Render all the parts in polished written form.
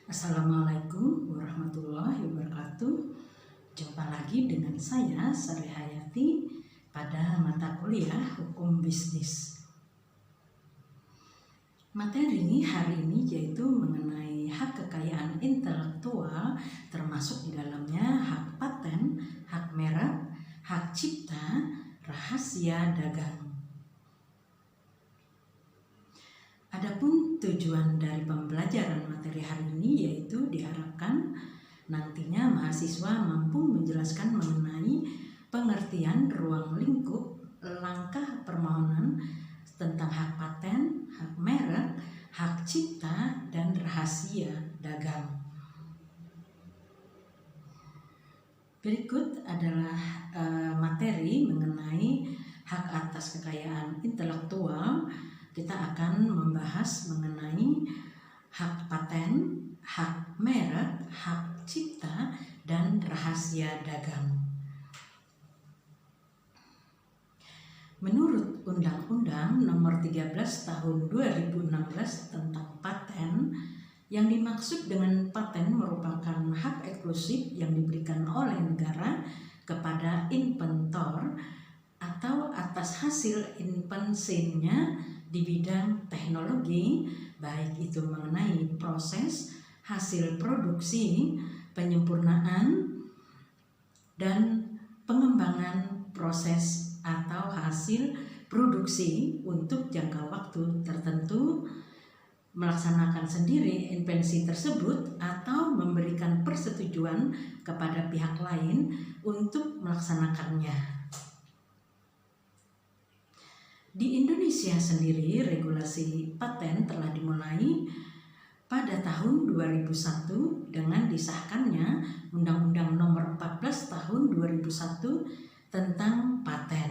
Assalamualaikum warahmatullahi wabarakatuh. Jumpa lagi dengan saya, Sari Hayati, pada mata kuliah Hukum Bisnis. Materi hari ini yaitu mengenai hak kekayaan intelektual, termasuk di dalamnya hak paten, hak merek, hak cipta, rahasia dagang. Adapun tujuan dari pembelajaran materi hari ini yaitu diharapkan nantinya mahasiswa mampu menjelaskan mengenai pengertian ruang lingkup langkah permohonan tentang hak paten, hak merek, hak cipta, dan rahasia dagang. Berikut adalah materi mengenai hak atas kekayaan intelektual. Kita akan membahas mengenai hak paten, hak merek, hak cipta, dan rahasia dagang. Menurut Undang-Undang Nomor 13 Tahun 2016 tentang paten, yang dimaksud dengan paten merupakan hak eksklusif yang diberikan oleh negara kepada inventor atau atas hasil invensinya di bidang teknologi, baik itu mengenai proses, hasil produksi, penyempurnaan, dan pengembangan proses atau hasil produksi untuk jangka waktu tertentu, melaksanakan sendiri invensi tersebut atau memberikan persetujuan kepada pihak lain untuk melaksanakannya. Di Indonesia sendiri, regulasi paten telah dimulai pada tahun 2001 dengan disahkannya Undang-Undang Nomor 14 Tahun 2001 tentang paten.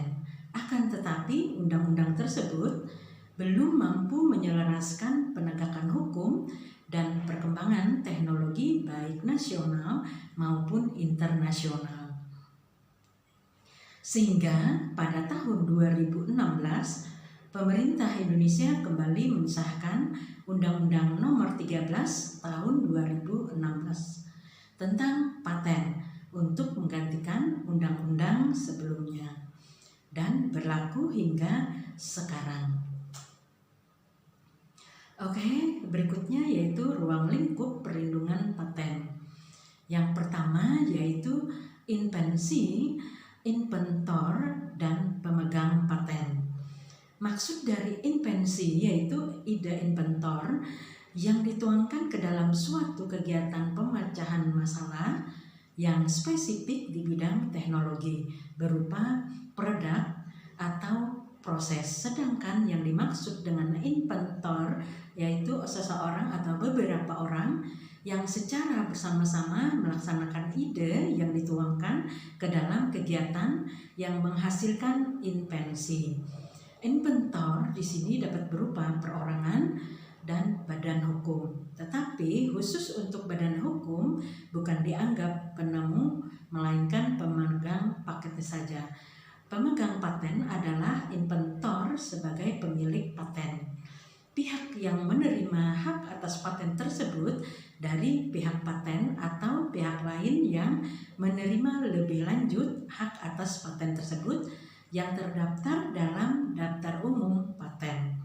Akan tetapi, undang-undang tersebut belum mampu menyelaraskan penegakan hukum dan perkembangan teknologi baik nasional maupun internasional. Sehingga pada tahun 2016, pemerintah Indonesia kembali mensahkan Undang-Undang Nomor 13 Tahun 2016 tentang paten untuk menggantikan undang-undang sebelumnya dan berlaku hingga sekarang. Oke, berikutnya yaitu ruang lingkup perlindungan paten. Yang pertama yaitu invensi, inventor, dan pemegang paten. Maksud dari invensi yaitu ide inventor yang dituangkan ke dalam suatu kegiatan pemecahan masalah yang spesifik di bidang teknologi berupa produk atau proses. Sedangkan yang dimaksud dengan inventor yaitu seseorang atau beberapa orang yang secara bersama-sama melaksanakan ide yang dituangkan ke dalam kegiatan yang menghasilkan invensi. Inventor di sini dapat berupa perorangan dan badan hukum. Tetapi khusus untuk badan hukum bukan dianggap penemu, melainkan pemegang paket saja. Pemegang paten adalah inventor sebagai pemilik paten. Pihak yang menerima hak atas paten tersebut dari pihak paten atau pihak lain yang menerima lebih lanjut hak atas paten tersebut yang terdaftar dalam daftar umum paten.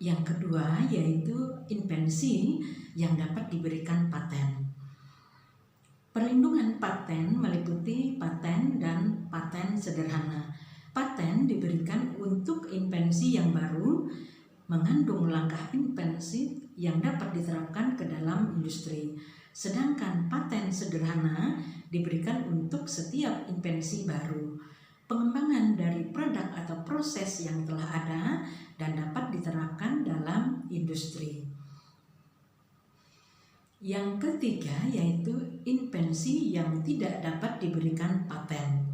Yang kedua yaitu invensi yang dapat diberikan paten. Perlindungan paten meliputi paten dan paten sederhana. Paten diberikan untuk invensi yang baru, mengandung langkah invensi yang dapat diterapkan ke dalam industri. Sedangkan paten sederhana diberikan untuk setiap invensi baru, pengembangan dari produk atau proses yang telah ada dan dapat diterapkan dalam industri. Yang ketiga yaitu invensi yang tidak dapat diberikan paten.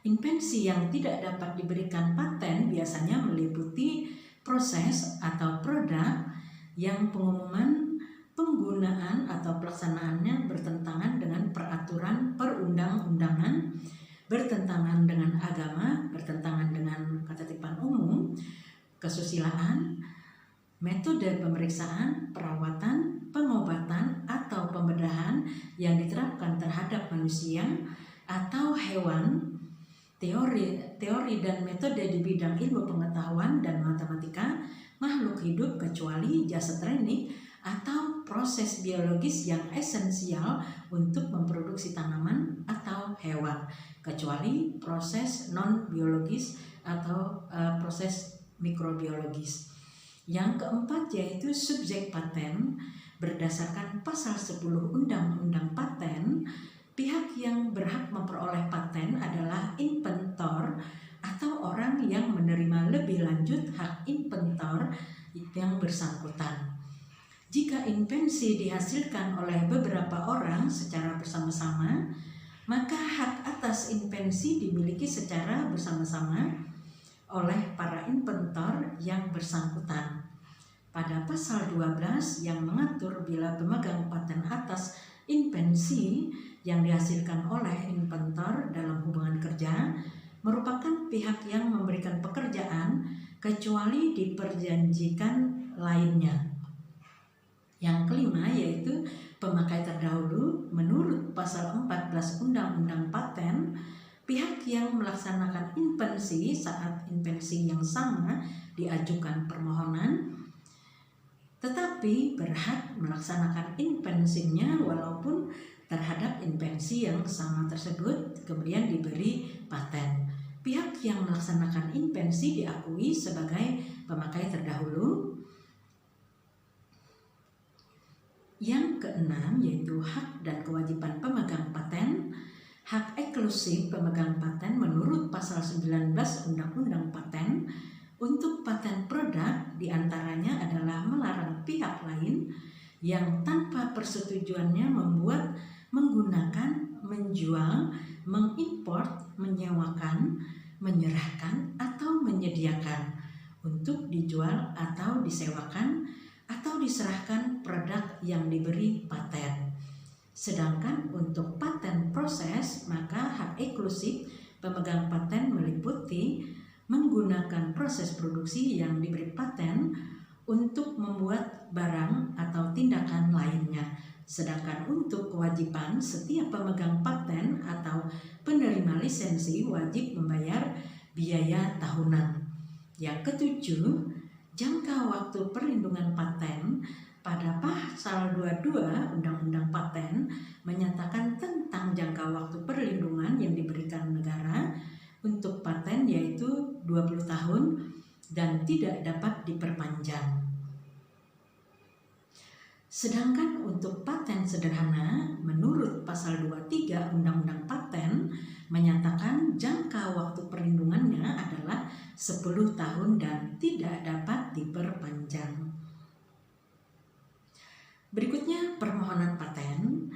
Invensi yang tidak dapat diberikan paten biasanya meliputi proses atau produk yang pengumuman, penggunaan atau pelaksanaannya bertentangan dengan peraturan perundang-undangan, bertentangan dengan agama, bertentangan dengan ketertiban umum, kesusilaan, metode pemeriksaan, perawatan, pengobatan, atau pembedahan yang diterapkan terhadap manusia atau hewan, teori dan metode di bidang ilmu pengetahuan dan matematika, makhluk hidup kecuali jasad renik atau proses biologis yang esensial untuk memproduksi tanaman atau hewan, kecuali proses non-biologis atau proses mikrobiologis. Yang keempat yaitu subjek paten. Berdasarkan pasal 10 Undang-Undang Paten, pihak yang berhak memperoleh paten adalah inventor atau orang yang menerima lebih lanjut hak inventor yang bersangkutan. Jika invensi dihasilkan oleh beberapa orang secara bersama-sama, maka hak atas invensi dimiliki secara bersama-sama oleh para inventor yang bersangkutan. Pada pasal 12 yang mengatur bila pemegang paten atas invensi yang dihasilkan oleh inventor dalam hubungan kerja merupakan pihak yang memberikan pekerjaan kecuali diperjanjikan lainnya. Yang kelima yaitu pemakai terdahulu. Menurut pasal 14 Undang-Undang Paten, pihak yang melaksanakan invensi saat invensi yang sama diajukan permohonan, tetapi berhak melaksanakan invensinya walaupun terhadap invensi yang sama tersebut kemudian diberi paten. Pihak yang melaksanakan invensi diakui sebagai pemakai terdahulu. Yang keenam yaitu hak dan kewajiban pemegang paten. Hak eksklusif pemegang paten menurut pasal 19 Undang-Undang Paten untuk paten produk diantaranya adalah melarang pihak lain yang tanpa persetujuannya membuat, menggunakan, menjual, mengimport, menyewakan, menyerahkan, atau menyediakan untuk dijual atau disewakan atau diserahkan produk yang diberi paten. Sedangkan untuk paten proses, maka hak eksklusif pemegang paten meliputi menggunakan proses produksi yang diberi paten untuk membuat barang atau tindakan lainnya. Sedangkan untuk kewajiban, setiap pemegang paten atau penerima lisensi wajib membayar biaya tahunan. Yang ketujuh, jangka waktu perlindungan paten. Pada pasal 22 Undang-Undang Paten menyatakan tentang jangka waktu perlindungan yang diberikan negara untuk paten yaitu 20 tahun dan tidak dapat diperpanjang. Sedangkan untuk paten sederhana menurut pasal 23 Undang-Undang Paten menyatakan jangka waktu perlindungannya adalah 10 tahun dan tidak dapat diperpanjang. Berikutnya permohonan paten.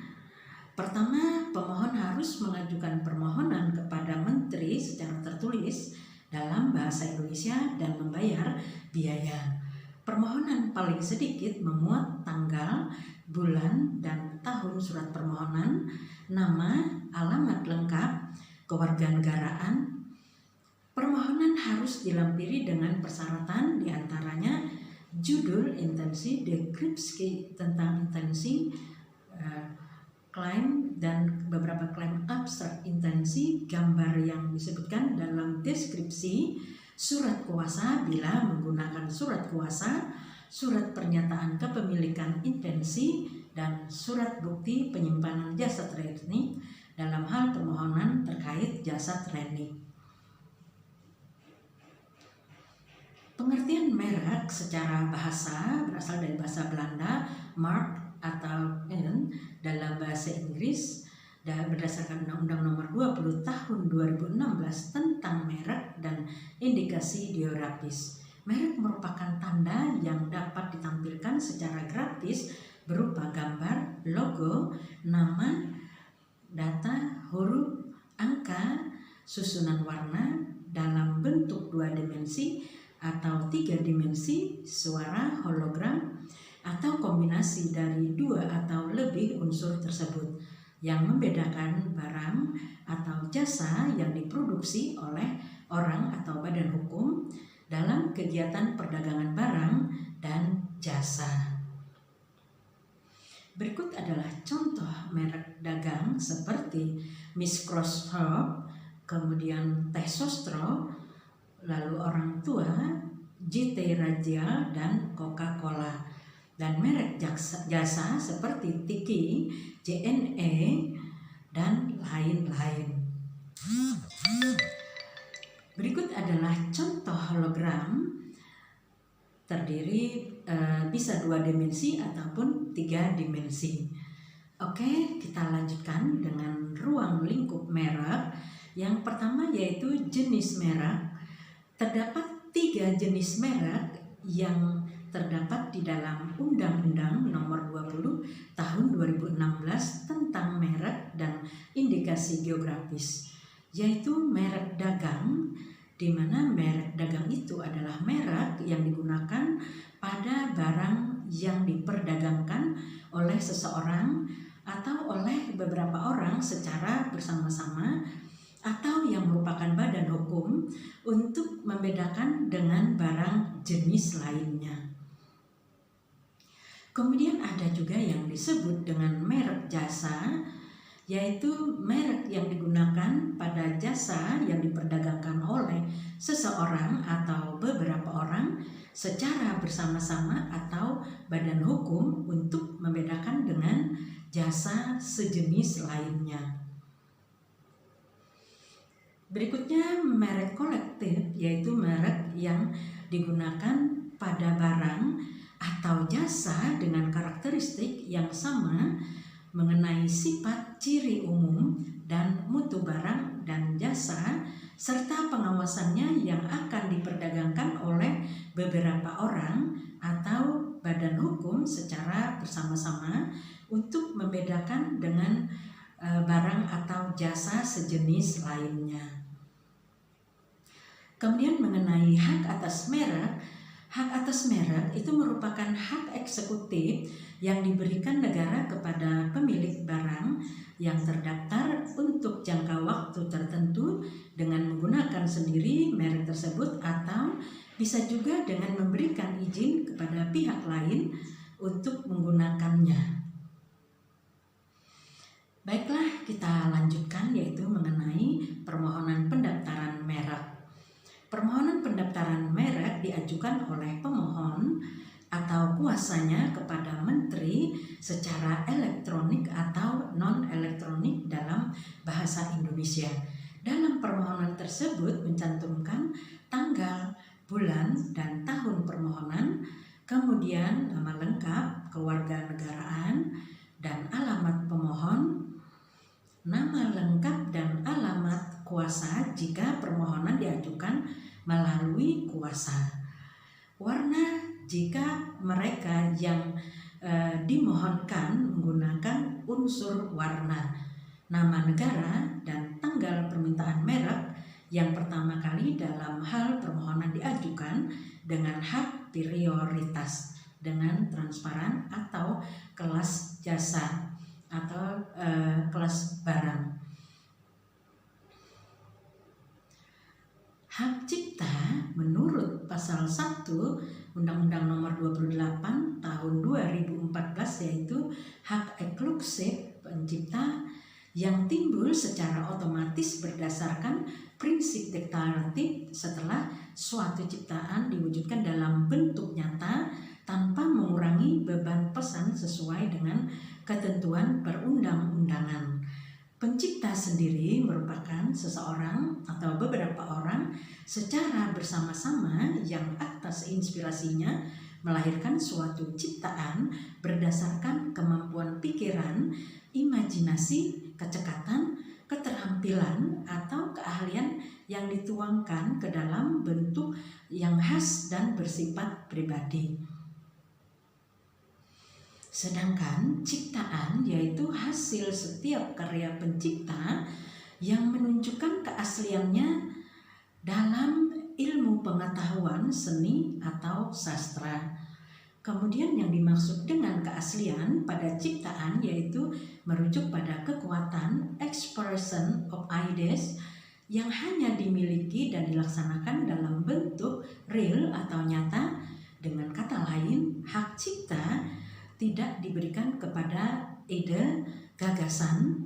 Pertama, pemohon harus mengajukan permohonan kepada menteri secara tertulis dalam bahasa Indonesia dan membayar biaya. Permohonan paling sedikit memuat tanggal, bulan, dan tahun surat permohonan, nama, alamat lengkap, kewarganegaraan. Permohonan harus dilampiri dengan persyaratan diantaranya judul intensi, deskripsi tentang intensi, klaim dan beberapa klaim abstrak intensi, gambar yang disebutkan dalam deskripsi, surat kuasa bila menggunakan surat kuasa, surat pernyataan kepemilikan intensi, dan surat bukti penyimpanan jasad renik dalam hal permohonan terkait jasad renik. Pengertian merek secara bahasa berasal dari bahasa Belanda, mark atau dalam bahasa Inggris dan berdasarkan Undang-Undang Nomor 20 Tahun 2016 tentang merek dan indikasi geografis. Merek merupakan tanda yang dapat ditampilkan secara grafis berupa gambar, logo, nama, data, huruf, angka, susunan warna dalam bentuk 2 dimensi atau 3 dimensi, suara, hologram, atau kombinasi dari 2 atau lebih unsur tersebut yang membedakan barang atau jasa yang diproduksi oleh orang atau badan hukum dalam kegiatan perdagangan barang, dan jasa. Berikut adalah contoh merek dagang seperti Microsoft, kemudian Teh Sostro, lalu Orang Tua, JT Radial, dan Coca-Cola. Dan merek jasa seperti Tiki, JNE, dan lain-lain. Berikut adalah contoh hologram terdiri bisa 2 dimensi ataupun 3 dimensi. Oke, kita lanjutkan dengan ruang lingkup merek. Yang pertama yaitu jenis merek. Terdapat 3 jenis merek yang terdapat di dalam Undang-Undang Nomor 20 Tahun 2016 tentang merek dan indikasi geografis, yaitu merek dagang, di mana merek dagang itu adalah merek yang digunakan pada barang yang diperdagangkan oleh seseorang atau oleh beberapa orang secara bersama-sama, atau yang merupakan badan hukum untuk membedakan dengan barang jenis lainnya. Kemudian ada juga yang disebut dengan merek jasa, yaitu merek yang digunakan pada jasa yang diperdagangkan oleh seseorang atau beberapa orang secara bersama-sama atau badan hukum untuk membedakan dengan jasa sejenis lainnya. Berikutnya merek kolektif, yaitu merek yang digunakan pada barang atau jasa dengan karakteristik yang sama mengenai sifat, ciri umum, dan mutu barang dan jasa, serta pengawasannya yang akan diperdagangkan oleh beberapa orang atau badan hukum secara bersama-sama untuk membedakan dengan barang atau jasa sejenis lainnya. Kemudian mengenai hak atas merek. Hak atas merek itu merupakan hak eksekutif yang diberikan negara kepada pemilik barang yang terdaftar untuk jangka waktu tertentu dengan menggunakan sendiri merek tersebut, atau bisa juga dengan memberikan izin kepada pihak lain untuk menggunakannya. Baiklah, kita lanjutkan yaitu mengenai permohonan pendaftaran merek. Permohonan pendaftaran merek diajukan oleh pemohon atau kuasanya kepada menteri secara elektronik atau non-elektronik dalam bahasa Indonesia. Dalam permohonan tersebut mencantumkan tanggal, bulan, dan tahun permohonan, kemudian nama lengkap, kewarganegaraan, dan alamat pemohon, nama lengkap dan alamat kuasa jika permohonan diajukan melalui kuasa, warna jika mereka yang dimohonkan menggunakan unsur warna, nama negara, dan tanggal permintaan merek yang pertama kali dalam hal permohonan diajukan dengan hak prioritas, dengan transparan atau kelas jasa atau kelas barang. Hak cipta menurut pasal 1 Undang-Undang Nomor 28 Tahun 2014 yaitu hak eksklusif pencipta yang timbul secara otomatis berdasarkan prinsip deklaratif setelah suatu ciptaan diwujudkan dalam bentuk nyata tanpa mengurangi beban pesan sesuai dengan ketentuan perundang-undangan. Pencipta sendiri merupakan seseorang atau beberapa orang secara bersama-sama yang atas inspirasinya melahirkan suatu ciptaan berdasarkan kemampuan pikiran, imajinasi, kecekatan, keterampilan, atau keahlian yang dituangkan ke dalam bentuk yang khas dan bersifat pribadi. Sedangkan ciptaan yaitu hasil setiap karya pencipta yang menunjukkan keasliannya dalam ilmu pengetahuan seni atau sastra. Kemudian yang dimaksud dengan keaslian pada ciptaan yaitu merujuk pada kekuatan expression of ideas yang hanya dimiliki dan dilaksanakan dalam bentuk real atau nyata Dengan kata lain, hak cipta tidak diberikan kepada ide, gagasan,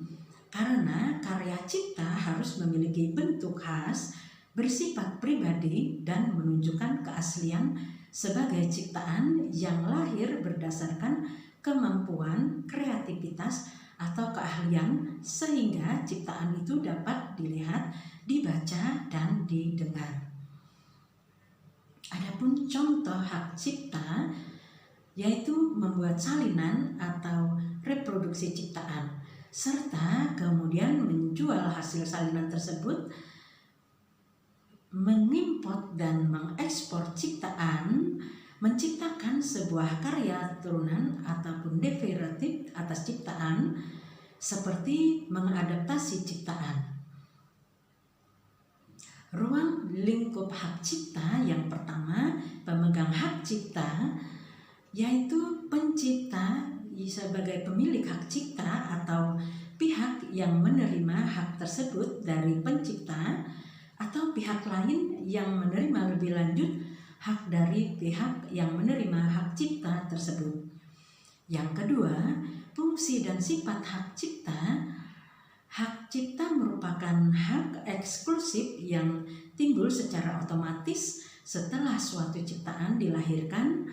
karena karya cipta harus memiliki bentuk khas, bersifat pribadi, dan menunjukkan keaslian sebagai ciptaan yang lahir berdasarkan kemampuan, kreativitas, atau keahlian, sehingga ciptaan itu dapat dilihat, dibaca, dan didengar. Adapun contoh hak cipta yaitu membuat salinan atau reproduksi ciptaan, serta kemudian menjual hasil salinan tersebut, mengimport dan mengekspor ciptaan, menciptakan sebuah karya turunan ataupun derivatif atas ciptaan, seperti mengadaptasi ciptaan. Ruang lingkup hak cipta yang pertama, pemegang hak cipta, yaitu pencipta sebagai pemilik hak cipta atau pihak yang menerima hak tersebut dari pencipta, atau pihak lain yang menerima lebih lanjut hak dari pihak yang menerima hak cipta tersebut. Yang kedua, fungsi dan sifat hak cipta. Hak cipta merupakan hak eksklusif yang timbul secara otomatis setelah suatu ciptaan dilahirkan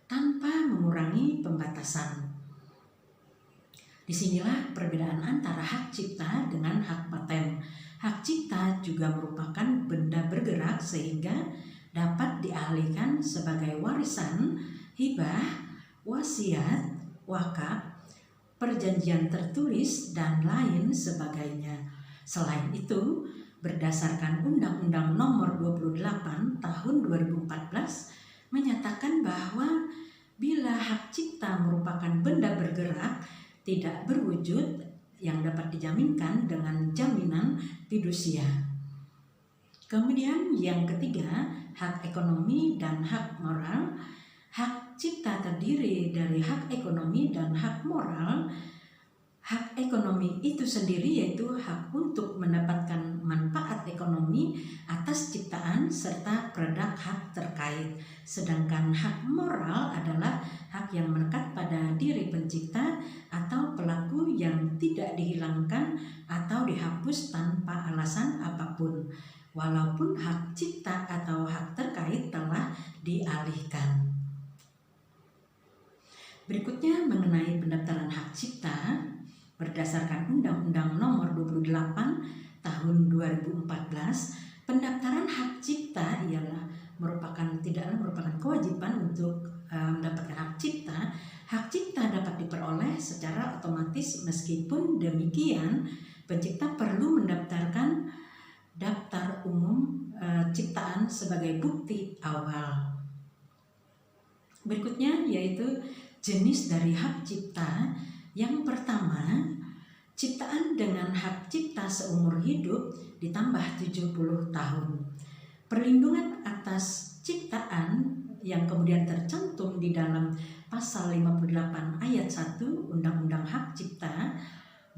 tanpa mengurangi pembatasan. Disinilah perbedaan antara hak cipta dengan hak paten. Hak cipta juga merupakan benda bergerak sehingga dapat dialihkan sebagai warisan, hibah, wasiat, wakaf, perjanjian tertulis, dan lain sebagainya. Selain itu, berdasarkan Undang-Undang Nomor 28 Tahun 2014 menyatakan bahwa bila hak cipta merupakan benda bergerak tidak berwujud yang dapat dijaminkan dengan jaminan fidusia. Kemudian yang ketiga, hak ekonomi dan hak moral. Hak cipta terdiri dari hak ekonomi dan hak moral. Hak ekonomi itu sendiri yaitu hak untuk mendapatkan manfaat ekonomi atas ciptaan serta produk hak terkait. Sedangkan hak moral adalah hak yang melekat pada diri pencipta atau pelaku yang tidak dihilangkan atau dihapus tanpa alasan apapun, walaupun hak cipta atau hak terkait telah dialihkan. Berikutnya mengenai pendaftaran hak cipta. Berdasarkan Undang-Undang Nomor 28 Tahun 2014, pendaftaran hak cipta tidaklah merupakan kewajiban untuk mendapatkan hak cipta. Hak cipta dapat diperoleh secara otomatis, meskipun demikian pencipta perlu mendaftarkan daftar umum ciptaan sebagai bukti awal. Berikutnya yaitu jenis dari hak cipta. Yang pertama, ciptaan dengan hak cipta seumur hidup ditambah 70 tahun. Perlindungan atas ciptaan yang kemudian tercantum di dalam pasal 58 ayat 1 Undang-Undang Hak Cipta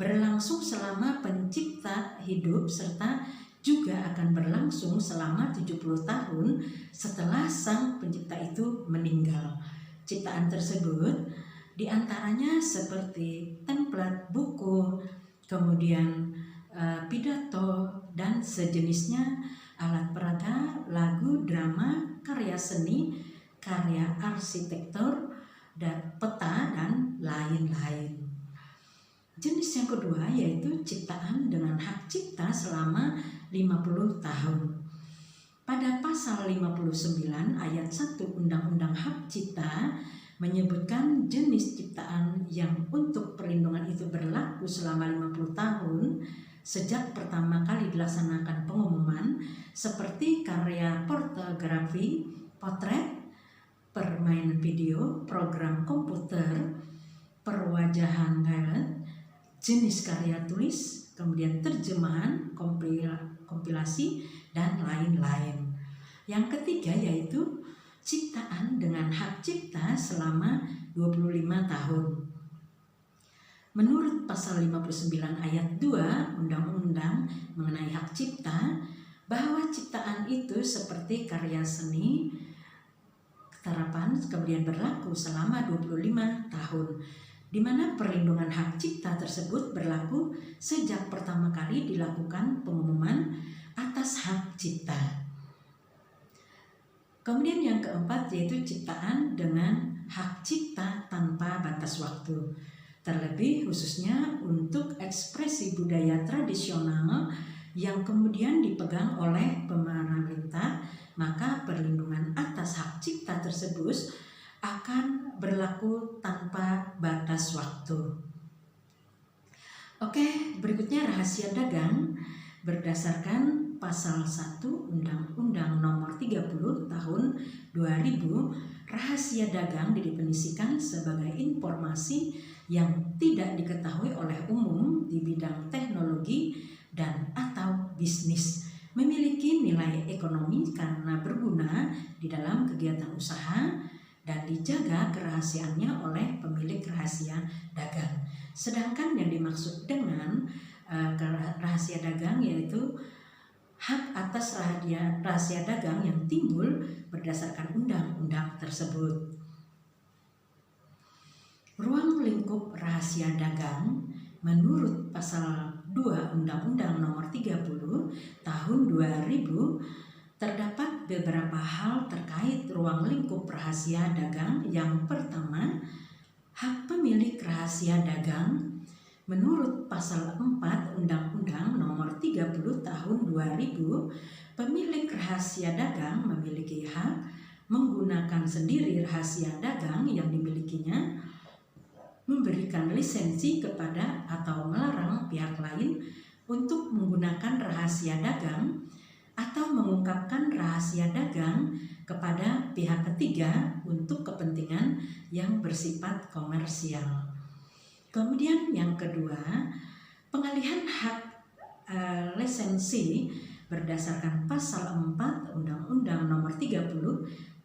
berlangsung selama pencipta hidup serta juga akan berlangsung selama 70 tahun setelah sang pencipta itu meninggal. Ciptaan tersebut diantaranya seperti template buku, kemudian pidato dan sejenisnya, alat peraga, lagu, drama, karya seni, karya arsitektur, dan peta, dan lain-lain. Jenis yang kedua yaitu ciptaan dengan hak cipta selama 50 tahun. Pada pasal 59 ayat 1 Undang-Undang Hak Cipta menyebutkan jenis ciptaan yang untuk perlindungan itu berlaku selama 50 tahun sejak pertama kali dilaksanakan pengumuman, seperti karya fotografi, potret, permainan video, program komputer, perwajahan gayret, jenis karya tulis, kemudian terjemahan, kompilasi, dan lain-lain. Yang ketiga yaitu ciptaan dengan hak cipta selama 25 tahun. Menurut pasal 59 ayat 2 Undang-Undang mengenai hak cipta, bahwa ciptaan itu seperti karya seni, terapan kemudian berlaku selama 25 tahun, di mana perlindungan hak cipta tersebut berlaku sejak pertama kali dilakukan pengumuman atas hak cipta. Kemudian yang keempat yaitu ciptaan dengan hak cipta tanpa batas waktu, terlebih khususnya untuk ekspresi budaya tradisional yang kemudian dipegang oleh pemerintah, maka perlindungan atas hak cipta tersebut akan berlaku tanpa batas waktu. Oke, berikutnya rahasia dagang berdasarkan Pasal 1 Undang-Undang Nomor 30 Tahun 2000, rahasia dagang didefinisikan sebagai informasi yang tidak diketahui oleh umum di bidang teknologi dan atau bisnis, memiliki nilai ekonomi karena berguna di dalam kegiatan usaha dan dijaga kerahasiaannya oleh pemilik rahasia dagang. Sedangkan yang dimaksud dengan rahasia dagang yaitu hak atas rahasia dagang yang timbul berdasarkan undang-undang tersebut. Ruang lingkup rahasia dagang menurut Pasal 2 Undang-Undang Nomor 30 Tahun 2000 terdapat beberapa hal terkait ruang lingkup rahasia dagang. Yang pertama, hak pemilik rahasia dagang. Menurut Pasal 4 Undang-Undang Nomor 30 Tahun 2000, pemilik rahasia dagang memiliki hak menggunakan sendiri rahasia dagang yang dimilikinya, memberikan lisensi kepada atau melarang pihak lain untuk menggunakan rahasia dagang, atau mengungkapkan rahasia dagang kepada pihak ketiga untuk kepentingan yang bersifat komersial. Kemudian yang kedua, pengalihan hak lisensi berdasarkan Pasal 4 Undang-Undang Nomor 30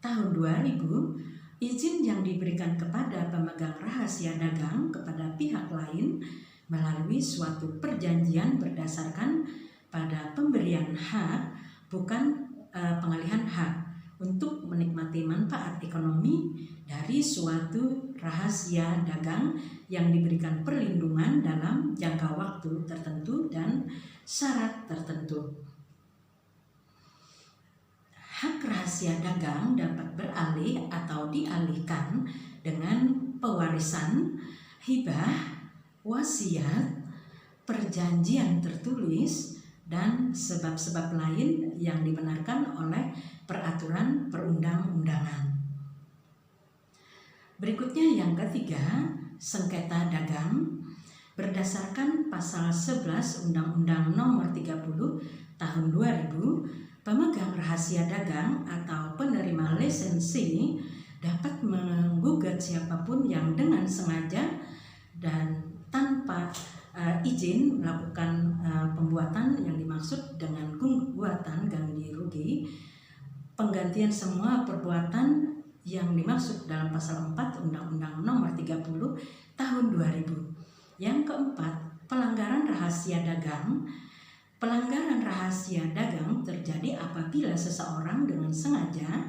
Tahun 2000, izin yang diberikan kepada pemegang rahasia dagang kepada pihak lain melalui suatu perjanjian berdasarkan pada pemberian hak, bukan pengalihan hak untuk menikmati manfaat ekonomi dari suatu rahasia dagang yang diberikan perlindungan dalam jangka waktu tertentu dan syarat tertentu. Hak rahasia dagang dapat beralih atau dialihkan dengan pewarisan, hibah, wasiat, perjanjian tertulis, dan sebab-sebab lain yang dibenarkan oleh peraturan perundang-undangan. Berikutnya yang ketiga, sengketa dagang. Berdasarkan Pasal 11 Undang-Undang Nomor 30 Tahun 2000, pemegang rahasia dagang atau penerima lisensi dapat menggugat siapapun yang dengan sengaja dan tanpa izin melakukan pembuatan yang dimaksud dengan gugatan ganti rugi, penggantian semua perbuatan yang dimaksud dalam Pasal 4 Undang-Undang Nomor 30 Tahun 2000. Yang keempat, pelanggaran rahasia dagang. Pelanggaran rahasia dagang terjadi apabila seseorang dengan sengaja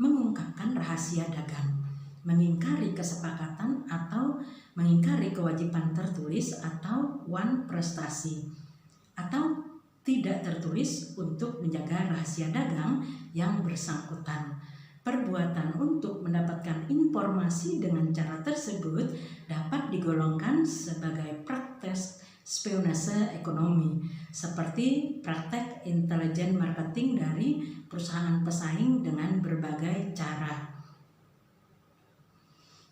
mengungkapkan rahasia dagang, mengingkari kesepakatan atau mengingkari kewajiban tertulis atau wan prestasi, atau tidak tertulis untuk menjaga rahasia dagang yang bersangkutan. Perbuatan untuk mendapatkan informasi dengan cara tersebut dapat digolongkan sebagai praktek spionase ekonomi, seperti praktek intelijen marketing dari perusahaan pesaing dengan berbagai cara.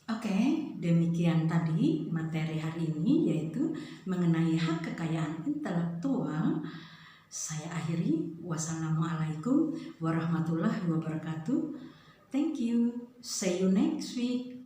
Oke, demikian tadi materi hari ini, yaitu mengenai hak kekayaan intelektual. Saya akhiri. Wassalamualaikum warahmatullahi wabarakatuh. Thank you. See you next week.